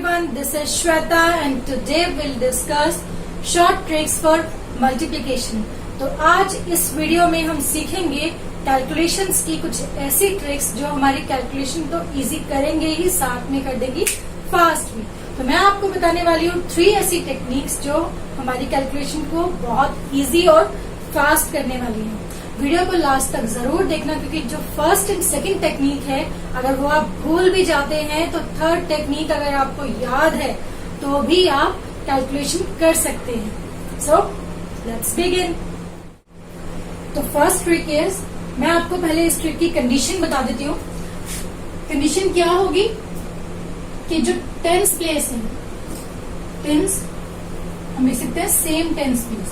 everyone, this is Shweta and today we'll discuss short tricks for multiplication. तो आज इस video में हम सीखेंगे कैलकुलेशंस की कुछ ऐसी ट्रिक्स जो हमारी कैलकुलेशन तो इजी करेंगे ही, साथ में कर देगी फास्ट भी। तो मैं आपको बताने वाली हूँ 3 ऐसी टेक्निक्स जो हमारी कैलकुलेशन को बहुत इजी और फास्ट करने वाली है। वीडियो को लास्ट तक जरूर देखना, क्योंकि जो फर्स्ट एंड सेकंड टेक्निक है अगर वो आप भूल भी जाते हैं तो थर्ड टेक्निक अगर आपको याद है तो भी आप कैलकुलेशन कर सकते हैं। So let's begin. तो फर्स्ट ट्रिक इज, मैं आपको पहले इस ट्रिक की कंडीशन बता देती हूँ। कंडीशन क्या होगी कि जो टेंस प्लेस है, टेंस हम लिख सकते हैं same tens place.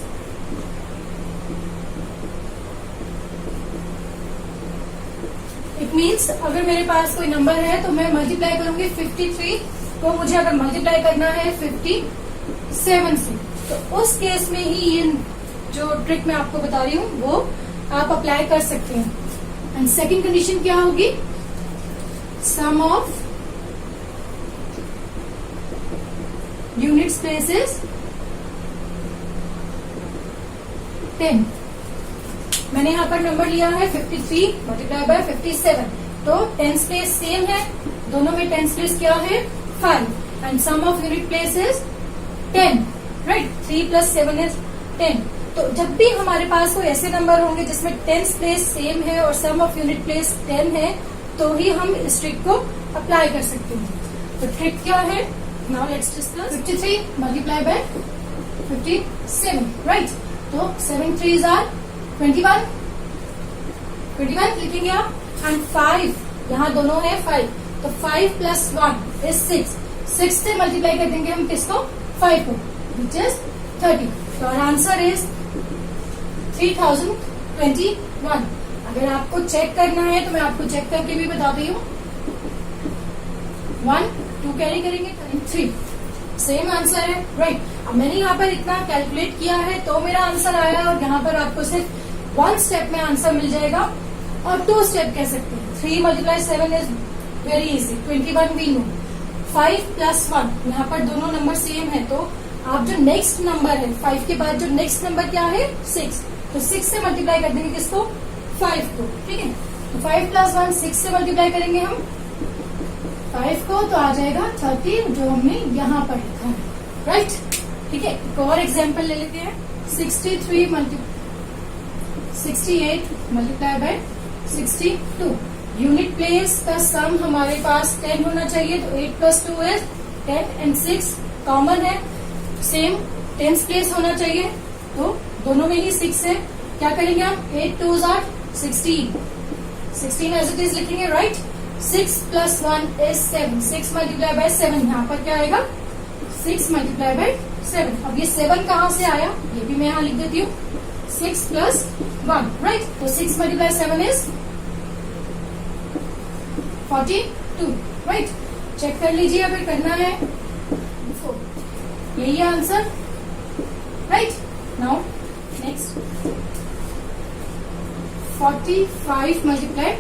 It means अगर मेरे पास कोई नंबर है तो मैं मल्टीप्लाई करूंगी 53 को, मुझे अगर मल्टीप्लाई करना है 57 से, तो उस केस में ही ये जो ट्रिक मैं आपको बता रही हूँ वो आप अप्लाई कर सकते हैं। एंड सेकंड कंडीशन क्या होगी, सम ऑफ यूनिट्स प्लेसेस 10। मैंने यहाँ पर नंबर लिया है 53 मल्टीप्लाई बाय 57, तो टेंस प्लेस सेम है, दोनों में टेंस प्लेस क्या है 5 and sum of unit place is 10, right. 3 + 7 is 10। तो जब भी हमारे पास कोई ऐसे नंबर होंगे जिसमें टेंस प्लेस सेम है और सम ऑफ यूनिट प्लेस 10 है, तो ही हम इस ट्रिक को अप्लाई कर सकते हैं। तो ट्रिक क्या है, now let's discuss. 53 multiply by 57, right. तो 7 3s आर 21 लिखेंगे आप, एंड 5 यहाँ दोनों है 5, तो 5 + 1 इज 6 से मल्टीप्लाई कर देंगे हम किसको, 5 को, विच इज 30। तो आंसर इज 3021। अगर आपको चेक करना है तो मैं आपको चेक करके भी बताती हूँ। 1 2 कैरी करेंगे, 3 सेम आंसर है, राइट। अब मैंने यहाँ पर इतना कैलकुलेट किया है तो मेरा आंसर आया, और यहाँ पर आपको सिर्फ 1 स्टेप में आंसर मिल जाएगा, और 2 स्टेप कह सकते हैं। 3 × 7 is very easy, 21 we know. 5 + 1, यहाँ पर दोनों नंबर सेम है, तो आप जो नेक्स्ट नंबर है 5 के बाद जो नेक्स्ट नंबर क्या है 6, तो 6 से मल्टीप्लाई कर देंगे किसको, 5 को, ठीक है। तो 5 + 1 6 से मल्टीप्लाई करेंगे हम 5 को, तो आ जाएगा 30, जो हमने यहाँ पर लिखा है, राइट। ठीक है, एक और एग्जाम्पल ले लेते हैं। 68 मल्टीप्लाई बाय 62। यूनिट प्लेस का सम हमारे पास 10 होना चाहिए, तो 8 + 2 इज 10 एंड 6 कॉमन है, सेम टेंस प्लेस होना चाहिए, तो दोनों में ही 6 है। क्या करेंगे हम, 8 2s are 16 as it is लिखेंगे, राइट। 6 + 1 इज 7, 6 मल्टीप्लाई बाय 7, यहाँ पर क्या आएगा 6 मल्टीप्लाई बाय 7। अब ये 7 कहाँ से आया, ये भी मैं यहाँ लिख देती हूँ, 6 + 1, राइट। तो 6 मल्टीप्लाई 7 इज 42, राइट। चेक कर लीजिए अगर करना है, यही है answer, right. Now next 45 multiply,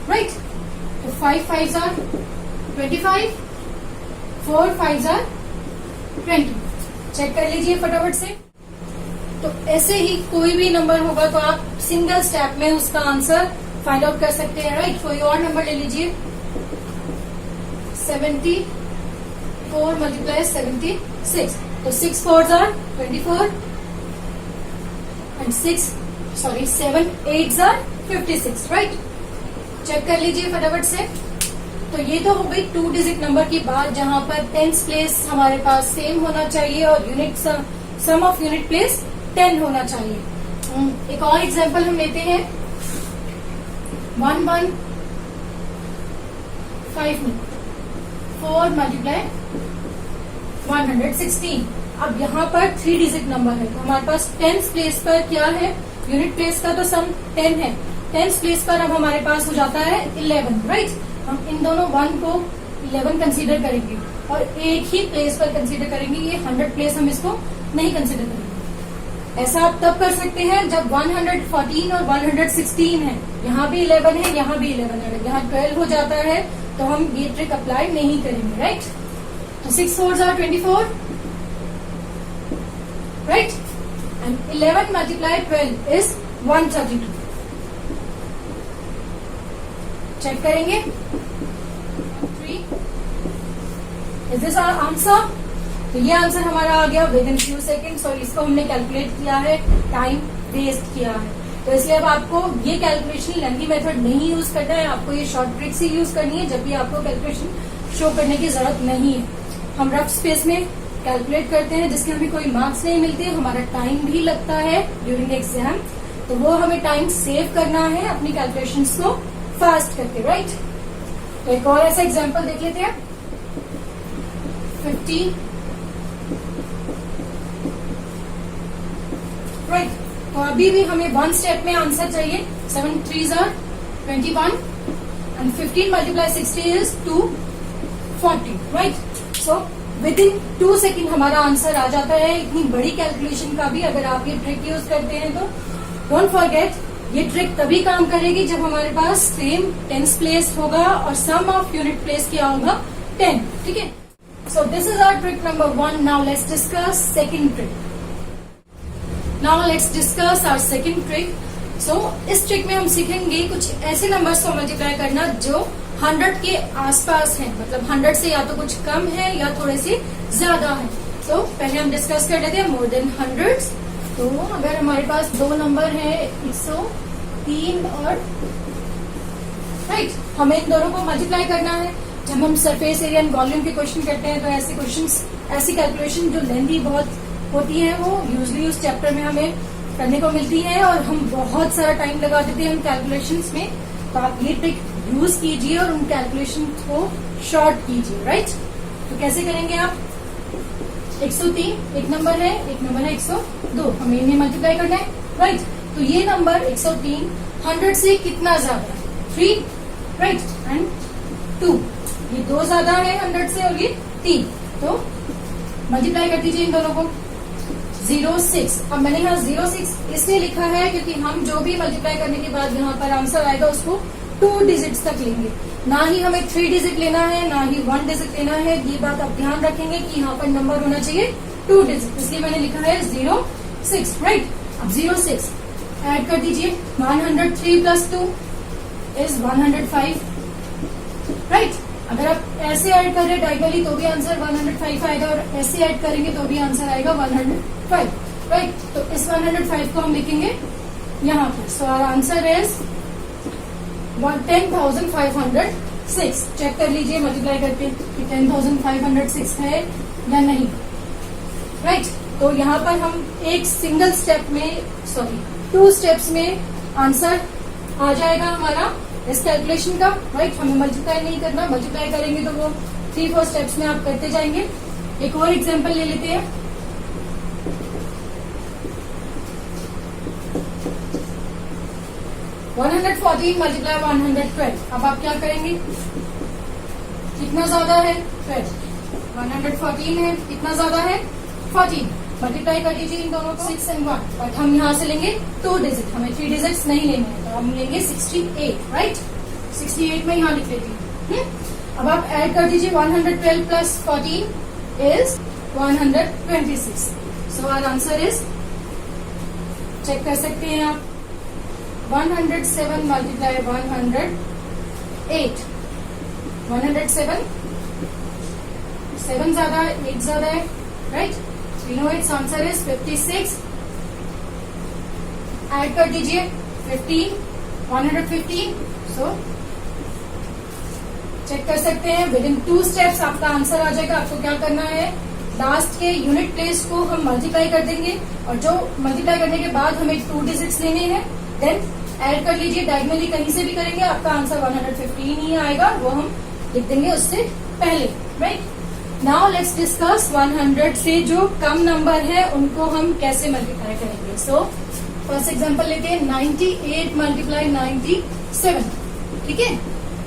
right. तो 5 5s are 25, 4 5s are 20। Check कर लीजिए फटाफट से। तो ऐसे ही कोई भी नंबर होगा तो आप सिंगल स्टेप में उसका आंसर फाइंड आउट कर सकते हैं, राइट। कोई और नंबर ले लीजिए, 74 मल्टीप्लाई 76, तो 6 4s are 24 and 7 8s are 56, right. Check कर लीजिए फटाफट से। तो ये तो हो गई 2 डिजिट नंबर की बात, जहां पर टेंस प्लेस हमारे पास सेम होना चाहिए और unit sum of unit place 10 होना चाहिए। एक और एग्जांपल हम लेते हैं 115 में 4 मल्टीप्लाई 116। अब यहाँ पर 3 डिजिट नंबर है, तो हमारे पास टेंस प्लेस पर क्या है, यूनिट प्लेस का तो सम 10 है, टेंस प्लेस पर अब हमारे पास हो जाता है 11, राइट। हम इन दोनों 1 को 11 कंसीडर करेंगे और एक ही प्लेस पर कंसीडर करेंगे, ये 100 प्लेस हम इसको नहीं कंसीडर करेंगे। ऐसा आप तब कर सकते हैं जब 114 और 116 है, यहाँ भी 11 है, यहाँ भी 11 है, यहाँ 12 हो जाता है तो हम ये ट्रिक अप्लाई नहीं करेंगे, राइट। तो 6 4s are 24, right, and 11 multiply 12 is 132. चेक करेंगे। 3 इज दिस आवर आंसर। तो ये आंसर हमारा आ गया विद इन फ्यू सेकेंड्स, और इसको हमने कैलकुलेट किया है, टाइम वेस्ट किया है। तो इसलिए अब आपको ये कैलकुलेशन लेंथी मेथड नहीं यूज करना है, आपको ये शॉर्ट ट्रिक्स ही यूज करनी है जब भी आपको कैलकुलेशन शो करने की जरूरत नहीं है। हम रफ स्पेस में कैलकुलेट करते हैं जिसके हमें कोई मार्क्स नहीं मिलते, हमारा टाइम भी लगता है ड्यूरिंग एग्जाम, तो वो हमें टाइम सेव करना है अपनी कैलकुलेशंस को फास्ट करके, राइट। तो एक और ऐसा एग्जांपल देख लेते हैं। 50, राइट। तो अभी भी हमें वन स्टेप में आंसर चाहिए। 7 3s are 21 and 15 multiply 60 is 240, right. So with in 2 second हमारा आंसर आ जाता है। इतनी बड़ी कैलकुलेशन का भी अगर आप ये ट्रिक यूज करते हैं तो डोंट फॉरगेट, ये ट्रिक तभी काम करेगी जब हमारे पास सेम टेंस प्लेस होगा और सम ऑफ यूनिट प्लेस किया होगा 10, ठीक है। So this is our trick number 1। Now let's discuss second trick. Now let's discuss our second trick. So इस ट्रिक में हम सीखेंगे कुछ ऐसे नंबर्स को मल्टीप्लाई करना जो 100 के आसपास हैं, मतलब 100 से या तो कुछ कम है या थोड़े से ज्यादा है। तो पहले हम डिस्कस कर लेते हैं मोर देन हंड्रेड्स। तो अगर हमारे पास दो नंबर है 103 और राइट, हमें इन दोनों को मल्टीप्लाई करना है। जब हम सरफेस एरिया एंड वॉल्यूम के क्वेश्चन करते हैं तो ऐसे क्वेश्चंस, ऐसी कैलकुलेशन जो लेंथी बहुत होती है वो यूजली उस चैप्टर में हमें करने को मिलती है और हम बहुत सारा टाइम लगा देते हैं उन कैलकुलेशंस में। तो आप ये ट्रिक यूज कीजिए और उन कैलकुलेशन को शॉर्ट कीजिए, राइट। तो कैसे करेंगे आप? 103 एक नंबर है, एक नंबर है 102, हमें इन्हें मल्टीप्लाई करना है, राइट। तो ये नंबर 103 100 से कितना ज्यादा है? 3, राइट, एंड 2, ये 2 ज्यादा है 100 से और ये 3, तो मल्टीप्लाई कर दीजिए इन दोनों को। 06, अब मैंने यहाँ 06 इसलिए लिखा है क्योंकि हम जो भी मल्टीप्लाई करने के बाद यहाँ पर आंसर आएगा उसको 2 डिजिट्स तक लेंगे, ना ही हमें 3 डिजिट लेना है ना ही 1 डिजिट लेना है। ये बात आप ध्यान रखेंगे कि यहाँ पर नंबर होना चाहिए 2 डिजिट, इसलिए मैंने लिखा है 06, राइट। अब 06 ऐड कर दीजिए। 103 प्लस 2 इज 105, राइट। अगर आप ऐसे ऐड कर रहे हैं डायगोनली तो भी आंसर 105 आएगा और ऐसे ऐड करेंगे तो भी आंसर आएगा 105, राइट। तो इस 105 को हम लिखेंगे यहाँ पर। So our answer is 10,506। Check कर लीजिए मल्टीप्लाई करके कि 10,506 है या नहीं, राइट। तो यहाँ पर हम एक सिंगल स्टेप में, 2 स्टेप्स में आंसर आ जाएगा हमारा इस कैलकुलेशन का, राइट। हमें मल्टीप्लाई नहीं करना, मल्टीप्लाई करेंगे तो वो 3-4 स्टेप्स में आप करते जाएंगे। एक और एग्जांपल ले लेते हैं। 114 मल्टीप्लाई 112। अब आप क्या करेंगे? कितना ज्यादा है? 12। 114 है, कितना ज्यादा है? 14। मल्टीप्लाई कर दीजिए इन दोनों को, 6 and 1, बट हम यहाँ से लेंगे 2 डिजिट, हमें 3 डिजिट्स नहीं लेंगे, तो हम लेंगे 68, राइट। 68 में यहाँ लिख लेती हूँ। अब आप ऐड कर दीजिए 112 plus 14 is 126। So our answer is, check कर सकते हैं आप, 107 मल्टीप्लाई 108, 107, 7 ज्यादा है, 8 ज्यादा है, right. We know its answer is 56. Add कर दीजिए 15, 115. So चेक कर सकते हैं विद इन 2 स्टेप्स आपका आंसर आ जाएगा। आपको क्या करना है? लास्ट के यूनिट प्लेस को हम मल्टीप्लाई कर देंगे और जो मल्टीप्लाई करने के बाद हमें 2 डिजिट्स लेने हैं, देन ऐड कर लीजिए। डायगोनली कहीं से भी करेंगे आपका आंसर 115 ही आएगा, वो हम लिख देंगे उससे पहले, राइट। नाउ लेट्स डिस्कस 100 से जो कम नंबर है उनको हम कैसे मल्टीप्लाई करेंगे। सो फर्स्ट एग्जांपल लेते हैं, 98 मल्टीप्लाई 97, ठीक है।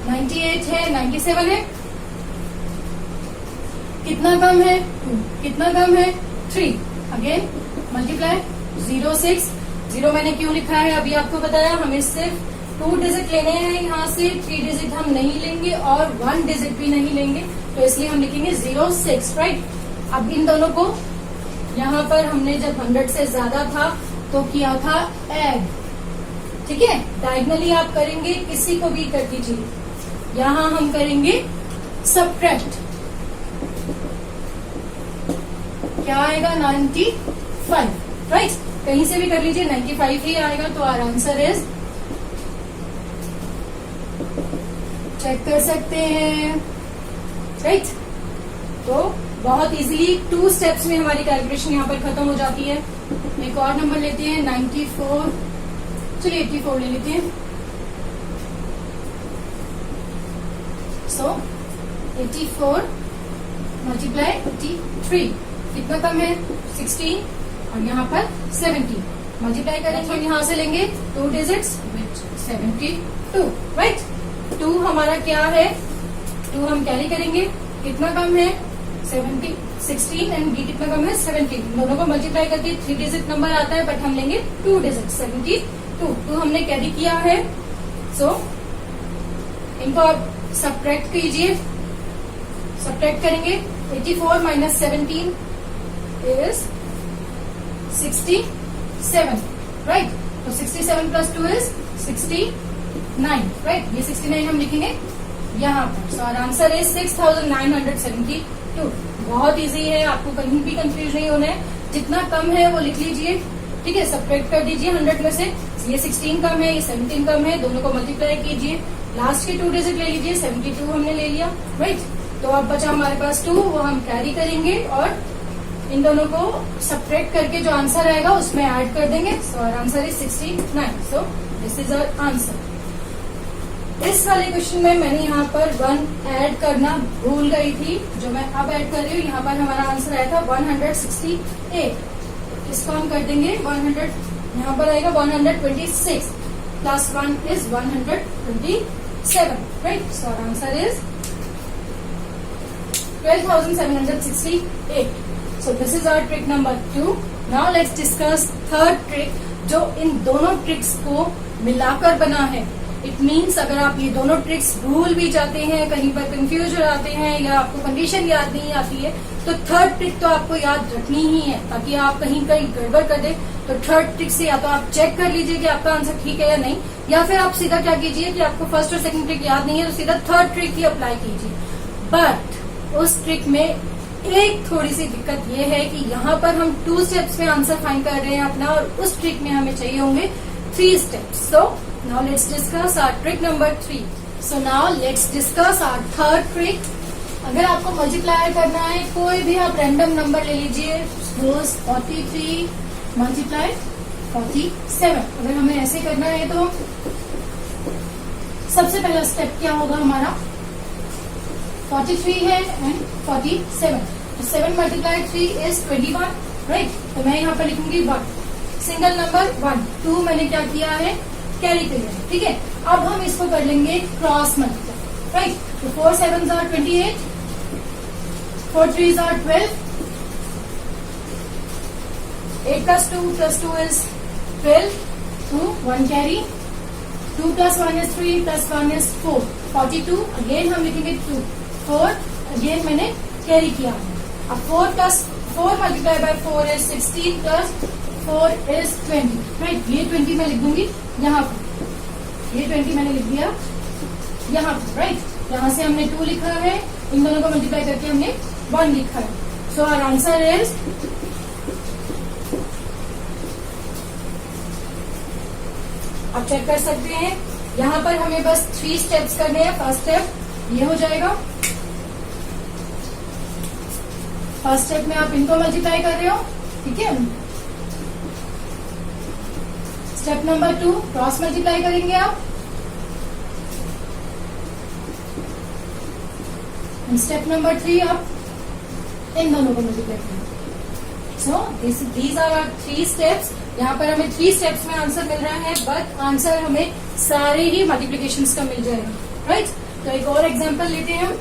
98 है, 97 है, कितना कम है? 2, कितना कम है? 3। अगेन मल्टीप्लाई 06, 0 मैंने क्यों लिखा है अभी आपको बताया, हमें सिर्फ 2 डिजिट लेने हैं यहाँ से, 3 डिजिट हम नहीं लेंगे और 1 डिजिट भी नहीं लेंगे, तो इसलिए हम लिखेंगे 06, राइट। अब इन दोनों को यहाँ पर हमने जब 100 से ज्यादा था तो किया था ऐड, ठीक है। डायगनली आप करेंगे, किसी को भी कर दीजिए। यहाँ हम करेंगे सबट्रैक्ट, क्या आएगा 95, राइट। कहीं से भी कर लीजिए, 95 ही आएगा। तो आवर आंसर इज, चेक कर सकते हैं, राइट। तो बहुत इजीली 2 स्टेप्स में हमारी कैलकुलेशन यहाँ पर खत्म हो जाती है। एक और नंबर लेते हैं 94, चलिए 84 ले लेते हैं। सो 84 मल्टीप्लाई 83, कितना कम है 16, और यहाँ पर 70 मल्टीप्लाई करेंगे, हम यहाँ से लेंगे 2 डिजिट्स विच 72, राइट। 2 हमारा क्या है, 2 हम कैरी करेंगे, कितना कम है 70, 16 एंड बी कितना कम है 17, दोनों को मल्टीप्लाई करके 3 डिजिट नंबर आता है, बट हम लेंगे 2 डिजिट 72, 2 हमने कैरी किया है। सो इनको आप सबट्रैक्ट कीजिए, सबट्रैक्ट करेंगे 84 माइनस 17 इज 67, राइट। तो 67 प्लस 2 इज 69, राइट। ये 69 हम लिखेंगे यहाँ पर। So our answer is 6972। बहुत इजी है, आपको कहीं भी कंफ्यूज नहीं होना है, जितना कम है वो लिख लीजिए, ठीक है। सबट्रैक्ट कर दीजिए 100 में से, ये 16 कम है, ये 17 कम है, दोनों को मल्टीप्लाई कीजिए, लास्ट के 2 डिजिट ले लीजिए, 72 हमने ले लिया, राइट। तो अब बचा हमारे पास 2, वो हम कैरी करेंगे और इन दोनों को सबट्रैक्ट करके जो आंसर आएगा उसमें ऐड कर देंगे। So our answer is 69। So this is our answer. इस वाले क्वेश्चन में मैंने यहाँ पर 1 ऐड करना भूल गई थी, जो मैं अब ऐड कर रही हूँ। यहाँ पर हमारा आंसर आया था 168, इसको हम कर देंगे 100, यहाँ पर आएगा 126 plus 1 is 127, right. So our answer is 12,768. So this is our trick number 2. Now let's discuss third trick, जो इन दोनों ट्रिक्स को मिलाकर बना है। इट मीन्स अगर आप ये दोनों ट्रिक्स भूल भी जाते हैं, कहीं पर कंफ्यूज हो जाते हैं, या आपको कंडीशन याद नहीं आती है, तो थर्ड ट्रिक तो आपको याद रखनी ही है, ताकि आप कहीं कहीं गड़बड़ कर दे तो थर्ड ट्रिक से या तो आप चेक कर लीजिए कि आपका आंसर ठीक है या नहीं, या फिर आप सीधा क्या कीजिए कि आपको फर्स्ट और सेकंड ट्रिक याद नहीं है तो सीधा थर्ड ट्रिक ही अप्लाई कीजिए। बट उस ट्रिक में एक थोड़ी सी दिक्कत ये है कि यहाँ पर हम 2 स्टेप्स में आंसर फाइंड कर रहे हैं अपना, और उस ट्रिक में हमें चाहिए होंगे 3 steps. So now let's discuss our trick number 3। So now let's discuss our third trick. अगर आपको मल्टीप्लाई करना है, कोई भी आप रैंडम नंबर ले लीजिए, सपोज 43 मल्टीप्लाई 47। अगर हमें ऐसे करना है तो सबसे पहला स्टेप क्या होगा हमारा, 43 है एंड 47, 7 मल्टीप्लाई 3 इज 21, राइट। तो मैं यहाँ पर लिखूंगी 1, सिंगल नंबर 1, 2 मैंने क्या किया है कैरी किया है, ठीक है। अब हम इसको कर लेंगे क्रॉस मल्टीप्लाई, राइट। तो 4 7s are 28, 4 3s are 12, 8 plus 2 is 12, 2 1 carry, 2 plus 1 is 3 plus 1 is 4, 42, again हम लिखेंगे 2, 4 अगेन मैंने कैरी किया है। अब 4 plus 4 multiply by 4 is 16 plus 4 is 20, right. ये 20 मैं लिख दूंगी यहाँ पर, ये 20 मैंने लिख दिया यहाँ पर, राइट। यहाँ से हमने 2 लिखा है, इन दोनों को मल्टीप्लाई करके हमने 1 लिखा है। सो आवर आंसर इज, आप चेक कर सकते हैं, यहाँ पर हमें बस 3 स्टेप्स करने हैं। फर्स्ट स्टेप ये हो जाएगा, फर्स्ट स्टेप में आप इनको मल्टीप्लाई कर रहे हो, ठीक है। स्टेप नंबर 2 क्रॉस मल्टीप्लाई करेंगे आप, स्टेप नंबर 3 आप इन दोनों को मल्टीप्लाई करेंगे। So these are our 3 steps. यहाँ पर हमें 3 स्टेप्स में आंसर मिल रहा है, बट आंसर हमें सारे ही मल्टीप्लीकेशंस का मिल जाएगा, राइट। तो एक और एग्जांपल लेते हैं हम,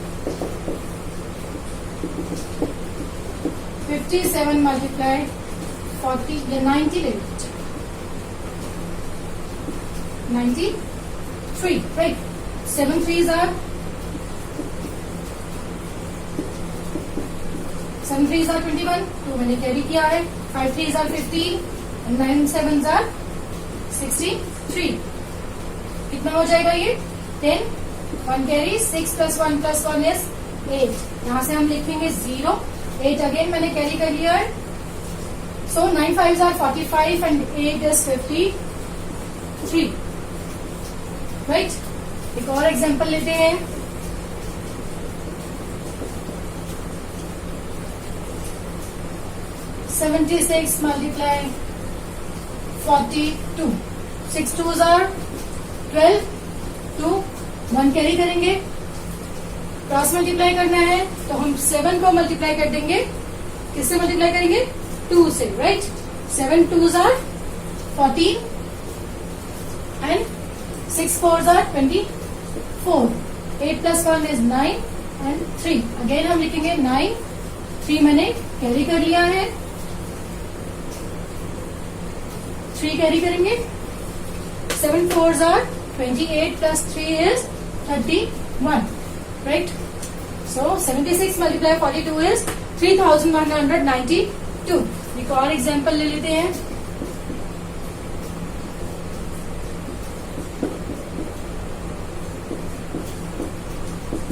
57 मल्टीप्लाई 40 या 90 ले लीजिए, 90 3, right? 7 3s are 21, 2 मैंने कैरी किया है. 5 3s are 15 and 9 7s are 63. कितना हो जाएगा ये? 10. 1 कैरी. 6 plus 1 plus 1 is 8. यहाँ से हम लिखेंगे 0. 8 अगेन मैंने कैरी कर लिया है. So 9 5s are 45 and 8 is 53. Right? एक और एग्जाम्पल लेते हैं. 76 multiply 42. 6 2s are 12. 2 1 कैरी करेंगे. क्रॉस मल्टीप्लाई करना है तो हम 7 को मल्टीप्लाई कर देंगे. किससे मल्टीप्लाई करेंगे? 2 से, right? 7 2s are 14 and 6 4s are 24. 8 plus 1 is 9 and 3. Again हम लिखेंगे 9. 3 मैंने कैरी कर लिया है. 3 कैरी करेंगे. 7 4s are 28 plus 3 is 31. Right? So 76 multiply 42 is 3192. एक और एग्जाम्पल ले लेते हैं.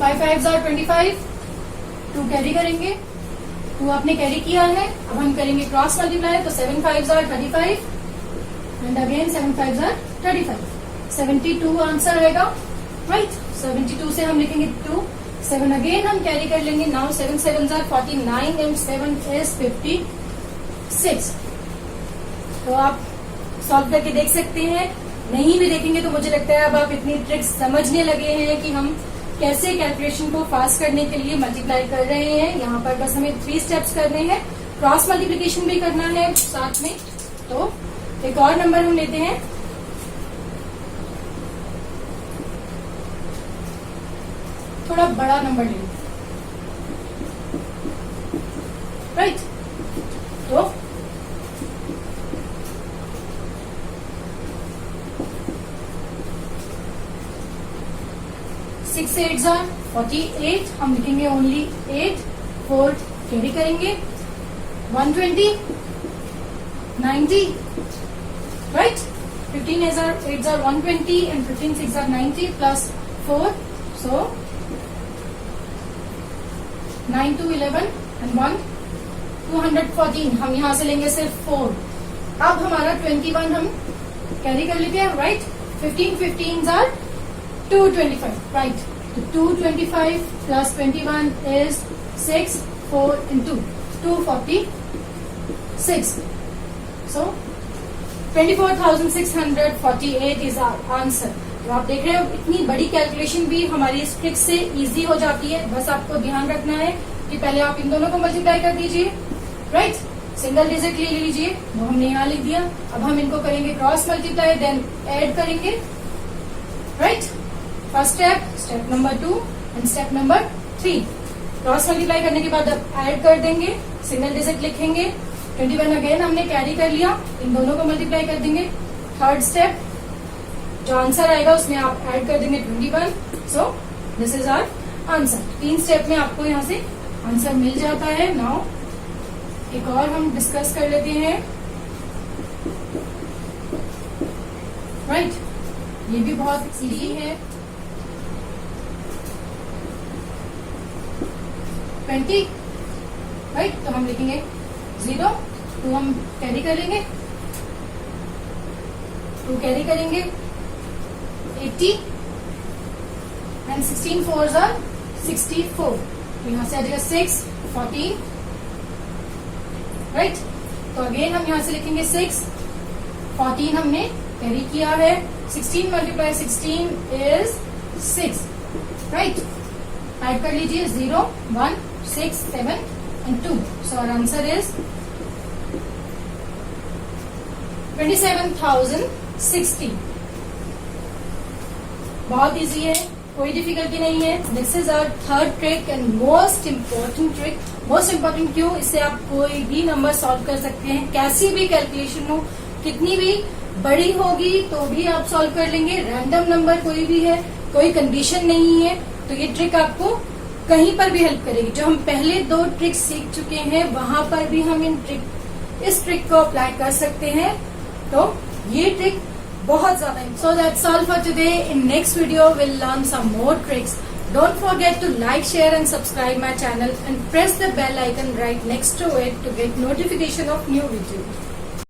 5 5s are 25. 2 कैरी करेंगे. 2 आपने कैरी किया है. अब हम करेंगे क्रॉस मल्टीप्लाई तो 7 5s are 35 and again 7 5s are 35. 72 answer आएगा, राइट? 72 से हम लिखेंगे 2. 7 अगेन हम कैरी कर लेंगे. Now 7 7s are 49 and 7 is 56. तो आप सॉल्व करके देख सकते हैं. नहीं भी देखेंगे तो मुझे लगता है अब आप इतनी ट्रिक्स समझने लगे हैं कि हम कैसे कैलकुलेशन को फास्ट करने के लिए मल्टीप्लाई कर रहे हैं. यहाँ पर बस हमें 3 स्टेप्स करने हैं. क्रॉस मल्टीप्लिकेशन भी करना है साथ में. तो एक और नंबर हम लेते हैं. थोड़ा बड़ा नंबर ले, राइट? तो 6 8s are 48. हम लिखेंगे ओनली 8. 4 कैरी करेंगे. 120 90, right? 15 8s are 120 and 15 6 are 90 plus 4. So 9 2 11 and 1 214. हम यहाँ से लेंगे सिर्फ 4. अब हमारा 21 हम कैरी कर लेते हैं, right? 15 15s are 225, right? So 225 plus 21 is 6. 4 and 2 246. So 24,648 is our answer. तो आप देख रहे हो इतनी बड़ी कैलकुलेशन भी हमारी इस ट्रिक से इजी हो जाती है. बस आपको ध्यान रखना है कि पहले आप इन दोनों को मल्टीप्लाई कर दीजिए, राइट? सिंगल डिजिट ले लीजिए, वो हमने यहाँ लिख दिया. अब हम इनको करेंगे क्रॉस मल्टीप्लाई, देन ऐड करेंगे, right? First step number 2 and step number 3. Cross multiply करने के बाद अब ऐड कर देंगे, सिंगल डिजिट लिखेंगे. 21 अगेन हमने कैरी कर लिया. इन दोनों को मल्टीप्लाई कर देंगे. थर्ड स्टेप जो आंसर आएगा उसमें आप ऐड कर देंगे 21. So this is our answer. 3 step में आपको यहाँ से आंसर मिल जाता है. नाउ एक और हम डिस्कस कर लेते हैं, राइट? ये भी बहुत इजी है. 20, राइट? तो हम लिखेंगे 0. 2 हम कैरी कर लेंगे. 2 कैरी करेंगे. 80 and 16 4s are 64. तो यहाँ से आ जाएगा 6 14, राइट? तो अगेन हम यहाँ से लिखेंगे 6. 14 हमने कैरी किया है. 16 multiply 16 is 6, राइट? ऐड कर लीजिए. 0 1 6 7 and 2. So our answer is 27,060. बहुत इजी है, कोई डिफिकल्टी नहीं है. This is our third trick and most important trick. Most important क्यों? इससे आप कोई भी नंबर सॉल्व कर सकते हैं. कैसी भी कैलकुलेशन हो, कितनी भी बड़ी होगी तो भी आप सॉल्व कर लेंगे, रैंडम नंबर कोई भी है, कोई कंडीशन नहीं है, तो ये ट्रिक आपको कहीं पर भी हेल्प करेगी। जो हम पहले 2 ट्रिक्स सीख चुके हैं वहां पर भी हम इस ट्रिक को अप्लाई कर सकते हैं। तो ये ट्रिक बहुत ज्यादा। So that's all for today. In next video will learn some more tricks. Don't forget to like, share and subscribe my channel and press the bell icon right next to it to get notification of new videos.